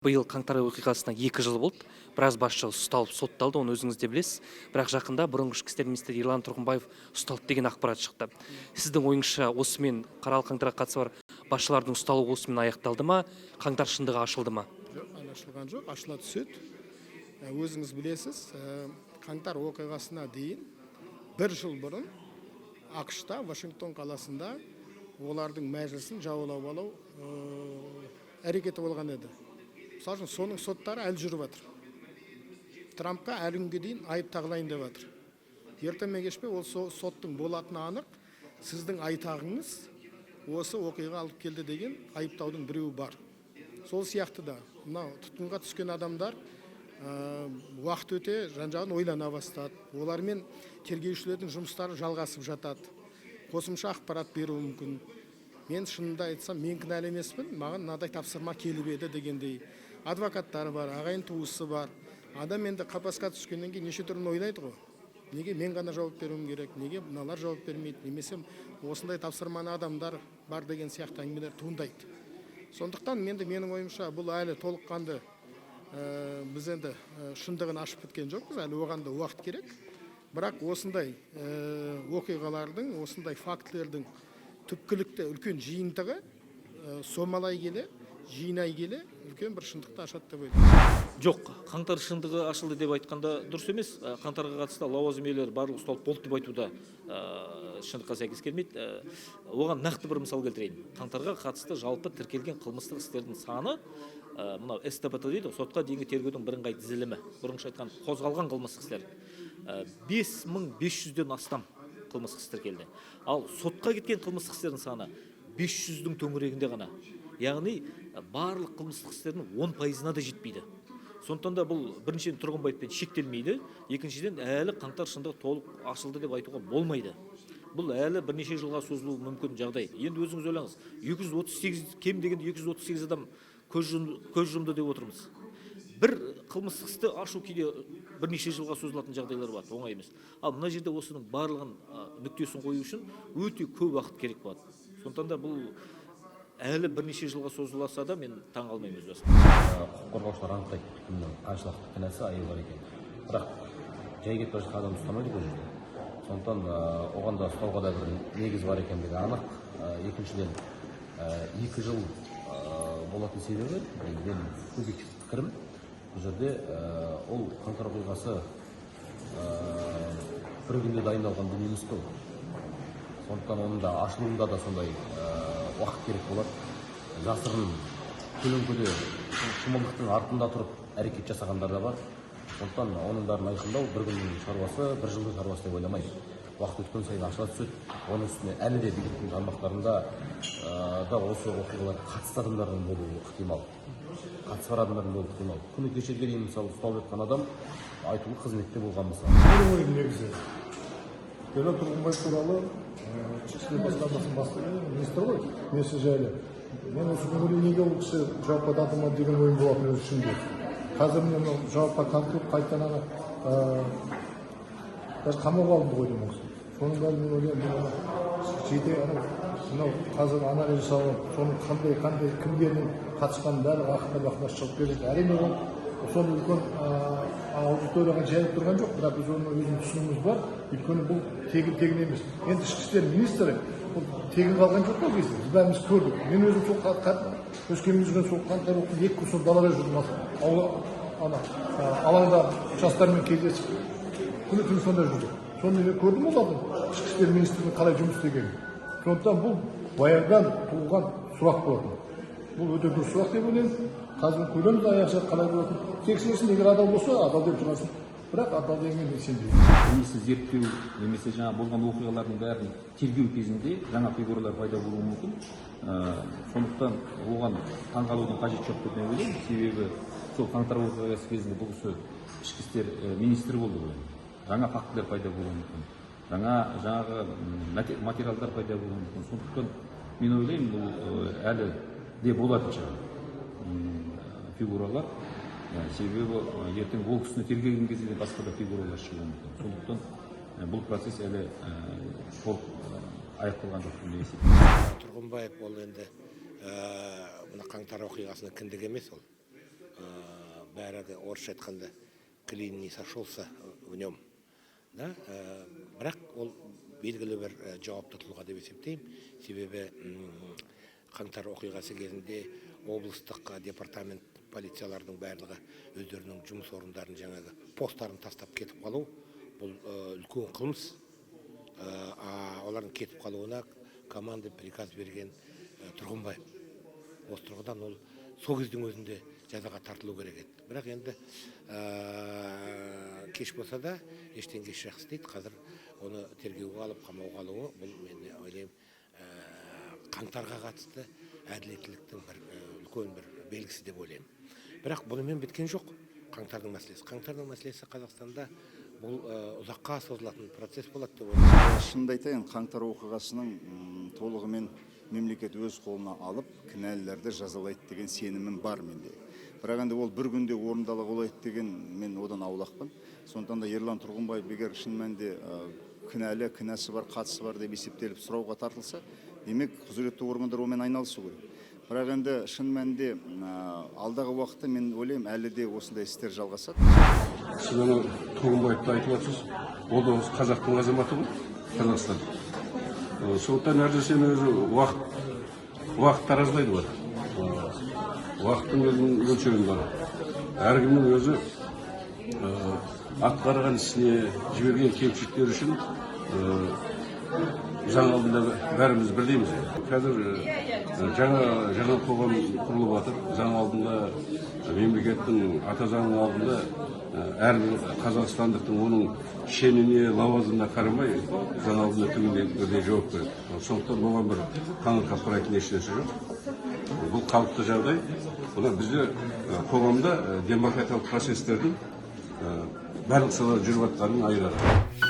Биыл қаңтар оқиғасына 2 жыл болды. Біраз басшы ұсталып сотталды, оны өзіңіз де білесіз. Бірақ жақында бұрынғы ішкі істер министрі Ерлан Тұрғымбаев ұсталды деген ақпарат шықты. Сіздің ойыңызша осымен қаралы қаңтарға қатысы бар басшылардың ұсталуы осымен аяқталды ма? Қаңтар шындығы ашылды ма? Жоқ, ашылған жоқ, ашыла түседі. Өзіңіз білесіз, қаңтар оқиғасына дейін 1 жыл бұрын ақш-та Вашингтон қаласында олардың мәжілісін жаулап алу әрекеті болған еді. Мысалы, соның соттары әлі жүріп жатыр. Трампқа әлі күнге дейін айып тағылайын деп жатыр. Ерте ме кеш пе ол соттың болатыны анық. Сіздің айтағыңыз осы оқиға алып келді деген айыптаудың біреуі бар. Сол сияқты да мынау тұтқынға түскен адамдар уақыт өте жан-жағын ойлана бастады. Олармен тергеушілердің жұмыстары жалғасып жатады. Қосымша ақпарат беруі мүмкін. Мен шынында айтсам, мен кінәлі емеспін, маған мынадай тапсырма келіп еді дегендей. Адвокаттары бар, ағайын туысы бар. Адам енді қапасқа түскеннен кейін неше түрлі ойлайды ғой. Неге мен ғана жауап беруім керек, неге мыналар жауап бермейді, немесе осындай тапсырманы адамдар бар деген сияқты әңгімелер туындайды. Сондықтан менің ойымша бұл әлі толыққанды біз енді шындығын ашып біткен жоқпыз, әлі оған да уақыт керек. Бірақ осындай оқиғалардың, осындай фактілердің түпкілікті үлкен жиынтығы сомалай келе, жинай келе үлкен бір шындықты ашады деп ойлаймын. Жоқ, қаңтар шындығы ашылды деп айтқанда дұрыс емес. Қаңтарға қатысты лауазым иелері барлығы ұсталып болды деп айтуда шындыққа сәйкес келмейді. Оған нақты бір мысал келтірейін. Қаңтарға қатысты жалпы тіркелген қылмыстық істердің саны, мынау СТБ дейді, сотқа дейінгі тергеудің бірыңғай тізілімі, бұрынғы айтқан қозғалған қылмыстық істер 5500-ден астам қылмыстық істер келді. Ал сотқа кеткен қылмыстық істердің саны 500-дің төңірегінде ғана. Яғни барлық қылмыстық істердің 10%-на да жетпейді. Сондықтан да бұл біріншіден Тұрғымбаевпен шектелмейді, екіншіден әлі қаңтар шындығы толық ашылды деп айтуға болмайды. Бұл әлі бірнеше жылға созылуы мүмкін жағдай. Енді өзіңіз ойлаңыз, 238 кем дегенде 238 адам көз жұмды деп отырмыз. Бір қылмыстық істі ашу кейде бірнеше жылға созылатын жағдайлар бар, оңай емес. Ал мына жерде осының барлығын нүктесін қою үшін өте көп уақыт керек болады. Сондықтан да бұл әлі бірнеше жылға созылса да мен таң қалмаймын өз басым. Құқық қорғаушылар анықтайды, кімнің қаншалықты кінәсі айы бар екен. Бірақ жай кетіп бара жатқан адамды ұстамайды бұл жерде. Сондықтан оған да ұстауға да бір негіз бар екендігі анық. Екіншіден 2 жыл болатын себебі менің субъективті пікірім. Бұл жерде ол қаңтар оқиғасы бір күнде дайындалған дүние емес қой. Сондықтан оның да ашылуында да сондай уақыт керек болады. Жасырын көлеңкеде шымылдықтың артында тұрып әрекет жасағандар да бар. Сондықтан оның бәрін айқындау бір күннің шаруасы, бір жылдың шаруасы деп ойламайды. Уақыт өткен сайын ашыла түседі. Оның үстіне әлі де биліктің тармақтарында да осы оқиғаларға қатысты адамдардың болуы ықтимал. Қатысы бар адамдардың болуы ықтимал. Күні кешеге дейін мысалы ұсталып жатқан адам айтулы қызметте болған мысалы. Менің ойым негізі Ерлан Тұрғымбаев туралы ішкі істер басқармасының бастығы министр ғой, мен сіз жайлы. Мен осы күнге неге ол кісі жауапқа тартылма деген ойым болатын өз ішімде. Қазір мен жауапқа тартылып қайтадан қамауға алынды ғой деймін осы. Соның бәрін мен ойлаймын, жете мынау қазір анализ жасалып, соның қандай кімдердің қатысқанын бәрі уақытта шығып келеді. Әрине ол соны үлкен аудиторияға жайылып тұрған жоқ, бірақ біз оның өзінің түсінігіміз бар. Өйткені бұл тегін емес. Енді ішкі істер министрі бұл тегін қалған жоқ қой бізде. Біз бәріміз көрдік. Мен өзім сол өскемен жүрген сол қаңтар оқып 2 күн сол далада жүрдім. Алаңда жастармен кездесіп, күні-түні сонда жүрдік. Соны мен көрдім олардың ішкі істер министрінің қалай жұмыс істегенін. Сондықтан бұл баяғыдан туылған сұрақ болатын. Бұл өте дұрыс сұрақ деп ойлаймын. Қазір көреміз аяқша қалай болатын. Тексерсін, егер адал болса, адал деп тұрасың. Бірақ адал деген мен сенбеймін. Немесе зерттеу, немесе жаңа болған оқиғалардың бәрін тергеу кезінде жаңа фигуралар пайда болуы мүмкін. Сондықтан оған таңғалудың қажеті жоқ деп мен ойлаймын. Себебі сол қаңтар оқиғасы кезінде бұл кісі ішкі істер министрі болды ғой. Жаңа фактілер пайда болуы мүмкін. Жаңағы материалдар пайда болуы мүмкін. Сондықтан мен ойлаймын, бұл әлі де болады фигуралар. Себебі ертең ол кісіні тергеген кезде басқа да фигуралар шығуы мүмкін. Сондықтан бұл процесс әлі толық аяқталған жоқ деп есептеймін. Тұрғымбаев ол енді қаңтар оқиғасының кіндігі емес ол. жаңағы орысша айтқанда клин не сошелся в нем, да, бірақ ол белгілі бір жауапты тұлға деп есептеймін. Себебі қаңтар оқиғасы кезінде облыстық департамент полициялардың барлығы өздерінің жұмыс орындарын жаңағы посттарын тастап кетіп қалу, бұл үлкен қылмыс. Олардың кетіп қалуына команда приказ берген Тұрғынбаев. Осы тұрғыдан ол сол кездің өзінде жазаға тартылу керек еді. Бірақ енді кеш болса да ештен кеш жақсы дейді. Қазір оны тергеуге алып, қамауға алуы, бұл мен ойлаймын қаңтарға қатысты әділеттіліктің бір үлкен бір белгісі деп ойлаймын. Бірақ бұнымен біткен жоқ қаңтардың мәселесі. Қаңтардың мәселесі Қазақстанда бұл ұзаққа созылатын процесс болады деп ойлаймын. Шынымды айтайын, қаңтар оқиғасының толығымен мемлекет өз қолына алып, кінәлілерді жазалайды деген сенімім бар менде. Бірақ енді ол бір күнде орындала қоймайды деген мен одан аулақпын. Сондықтан да Ерлан Тұрғынбаев егер шын мәнінде кінәлі, кінәсі бар, қатысы бар деп есептеліп сұрауға тартылса, демек құзыретті органдар онымен айналысу керек. Бірақ енді шын мәнінде алдағы уақытта мен ойлаймын әлі де осындай істер жалғасады. Сіз оны Тұрғынбаевты айтып отырсыз, ол да осы қазақтың азаматы ғой, Қазақстан. Сондықтан әр нәрсені өзі уақыт таразылайды ғой. Уақыттың өзінің өлшемі бар. Әркімнің өзі атқарған ісіне, жіберген кемшіліктер үшін заң алдында бәріміз бірдейміз. Қазір жаңа қоғам құрылып жатыр. Заң алдында, мемлекеттің ата заңының алдында әрбір қазақстандықтың оның шеніне, лауазымына қарамай заң алдында түгелдей жауап береді. Сондықтан оған бір қаңыр қақпайтын ешнәрсе жоқ. Бұл қалыпты жағдай. Бұны бізде қоғамда демократиялық процестердің барлық салада жүріп жатқанын айырады.